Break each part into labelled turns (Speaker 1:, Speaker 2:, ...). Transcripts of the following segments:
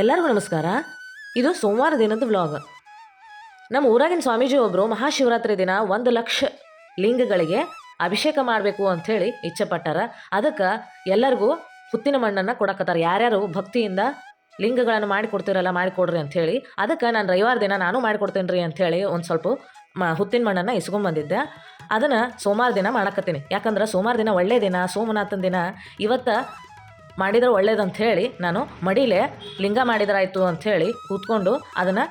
Speaker 1: ಎಲ್ಲರಿಗೂ ನಮಸ್ಕಾರ. ಇದು ಸೋಮವಾರ ದಿನದ ವ್ಲಾಗ್. ನಮ್ಮ ಊರಾಗಿನ ಸ್ವಾಮೀಜಿ ಒಬ್ಬರು ಮಹಾಶಿವರಾತ್ರಿ ದಿನ 1,00,000 ಲಿಂಗಗಳಿಗೆ ಅಭಿಷೇಕ ಮಾಡಬೇಕು ಅಂಥೇಳಿ ಇಚ್ಛೆ ಪಟ್ಟಾರ. ಅದಕ್ಕೆ ಎಲ್ಲರಿಗೂ ಹುತ್ತಿನ ಮಣ್ಣನ್ನು ಕೊಡಕತ್ತಾರ. ಯಾರ್ಯಾರು ಭಕ್ತಿಯಿಂದ ಲಿಂಗಗಳನ್ನು ಮಾಡಿಕೊಡ್ತಿರಲ್ಲ ಮಾಡಿಕೊಡ್ರಿ ಅಂಥೇಳಿ. ಅದಕ್ಕೆ ನಾನು ರವಿವಾರ ದಿನ ನಾನು ಮಾಡಿಕೊಡ್ತೀನಿ ರೀ ಅಂಥೇಳಿ ಒಂದು ಸ್ವಲ್ಪ ಹುತ್ತಿನ ಮಣ್ಣನ್ನು ಇಸ್ಕೊಂಬಂದಿದ್ದೆ. ಅದನ್ನು ಸೋಮವಾರ ದಿನ ಮಾಡಕತ್ತೀನಿ. ಯಾಕಂದ್ರೆ ಸೋಮವಾರ ದಿನ ಒಳ್ಳೆಯ ದಿನ, ಸೋಮನಾಥನ ದಿನ. ಇವತ್ತು ಮಾಡಿದ್ರೆ ಒಳ್ಳೇದಂಥೇಳಿ ನಾನು ಮಡಿಲೇ ಲಿಂಗ ಮಾಡಿದ್ರಾಯ್ತು ಅಂಥೇಳಿ ಕೂತ್ಕೊಂಡು ಅದನ್ನು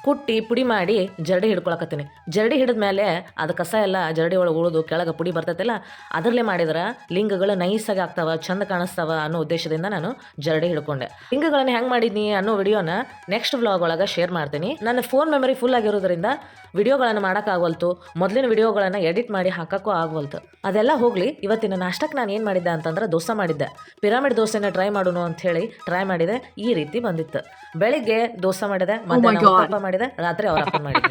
Speaker 1: ಕುಟ್ಟಿ ಪುಡಿ ಮಾಡಿ ಜರಡಿ ಹಿಡ್ಕೊಳಕತ್ತೀನಿ. ಜರಡಿ ಹಿಡಿದ ಮೇಲೆ ಅದು ಕಸ ಎಲ್ಲ ಜರಡಿ ಒಳಗೆ ಉಳಿದು ಕೆಳಗೆ ಪುಡಿ ಬರ್ತೈತಿಲ್ಲ, ಅದರಲ್ಲೇ ಮಾಡಿದ್ರೆ ಲಿಂಗಗಳು ನೈಸಾಗಿ ಆಗ್ತಾವ, ಚಂದ ಕಾಣಿಸ್ತಾವ ಅನ್ನೋ ಉದ್ದೇಶದಿಂದ ನಾನು ಜರಡಿ ಹಿಡ್ಕೊಂಡೆ. ಲಿಂಗಗಳನ್ನು ಹೆಂಗೆ ಮಾಡಿದ್ನಿ ಅನ್ನೋ ವಿಡಿಯೋನ ನೆಕ್ಸ್ಟ್ ವ್ಲಾಗ್ ಒಳಗೆ ಶೇರ್ ಮಾಡ್ತೀನಿ. ನನ್ನ ಫೋನ್ ಮೆಮರಿ ಫುಲ್ ಆಗಿರೋದ್ರಿಂದ ವಿಡಿಯೋಗಳನ್ನು ಮಾಡೋಕ್ಕಾಗವಲ್ತು, ಮೊದಲಿನ ವಿಡಿಯೋಗಳನ್ನು ಎಡಿಟ್ ಮಾಡಿ ಹಾಕೋಕ್ಕೂ ಆಗವಲ್ತು. ಅದೆಲ್ಲ ಹೋಗಲಿ, ಇವತ್ತಿನ ನಾಷ್ಟಕ್ಕೆ ನಾನು ಏನು ಮಾಡಿದ್ದೆ ಅಂತಂದ್ರೆ ದೋಸೆ ಮಾಡಿದ್ದೆ. ಪಿರಾಮಿಡ್ ದೋಸೆನ ಟ್ರೈ ಮಾಡೋಣ ಅಂಥೇಳಿ ಟ್ರೈ ಮಾಡಿದೆ. ಈ ರೀತಿ ಬಂದಿತ್ತು. ಬೆಳಿಗ್ಗೆ ದೋಸೆ ಮಾಡಿದೆ, ಮಧ್ಯಾಹ್ನ ಉತ್ತಪ್ಪ ಮಾಡಿದೆ, ರಾತ್ರಿ ಅವರಪ್ಪ ಮಾಡಿದ್ದೆ.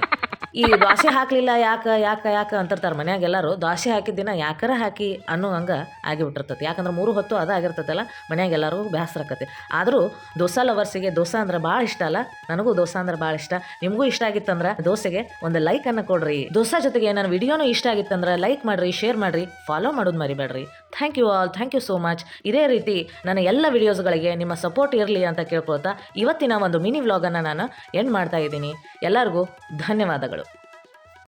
Speaker 1: ಈ ದೋಸೆ ಹಾಕಲಿಲ್ಲ ಯಾಕೆ ಯಾಕೆ ಯಾಕೆ ಅಂತಿರ್ತಾರೆ ಮನ್ಯಾಗ ಎಲ್ಲರೂ. ದೋಸೆ ಹಾಕಿದ ದಿನ ಯಾಕಾರ ಹಾಕಿ ಅನ್ನೋ ಹಂಗೆ ಆಗಿಬಿಟ್ಟಿರ್ತೈತಿ. ಯಾಕಂದ್ರೆ 3 ಹೊತ್ತು ಅದು ಆಗಿರ್ತೈತಲ್ಲ, ಮನ್ಯಾಗ ಎಲ್ಲರೂ ಬೇಸರ ಆಕತಿ. ಆದರೂ ದೋಸೆ ಲವರ್ಸಿಗೆ ದೋಸೆ ಅಂದ್ರೆ ಭಾಳ ಇಷ್ಟ ಅಲ್ಲ. ನನಗೂ ದೋಸೆ ಅಂದ್ರೆ ಭಾಳ ಇಷ್ಟ. ನಿಮಗೂ ಇಷ್ಟ ಆಗಿತ್ತಂದ್ರೆ ದೋಸೆಗೆ ಒಂದು ಲೈಕನ್ನು ಕೊಡ್ರಿ. ದೋಸೆ ಜೊತೆಗೆ ನನ್ನ ವಿಡಿಯೋನೂ ಇಷ್ಟ ಆಗಿತ್ತಂದ್ರೆ ಲೈಕ್ ಮಾಡಿರಿ, ಶೇರ್ ಮಾಡಿರಿ, ಫಾಲೋ ಮಾಡೋದು ಮರಿಬೇಡ್ರಿ. Thank you all, thank you so much. ಇದೇ ರೀತಿ ನನ್ನ ಎಲ್ಲ ವಿಡಿಯೋಸ್ಗಳಿಗೆ ನಿಮ್ಮ ಸಪೋರ್ಟ್ ಇರಲಿ ಅಂತ ಕೇಳ್ಕೊಳ್ತಾ ಇವತ್ತಿನ ಒಂದು ಮಿನಿ ವ್ಲಾಗನ್ನು ನಾನು ಎಂಡ್ ಮಾಡ್ತಾ ಇದ್ದೀನಿ. ಎಲ್ಲರಿಗೂ ಧನ್ಯವಾದಗಳು.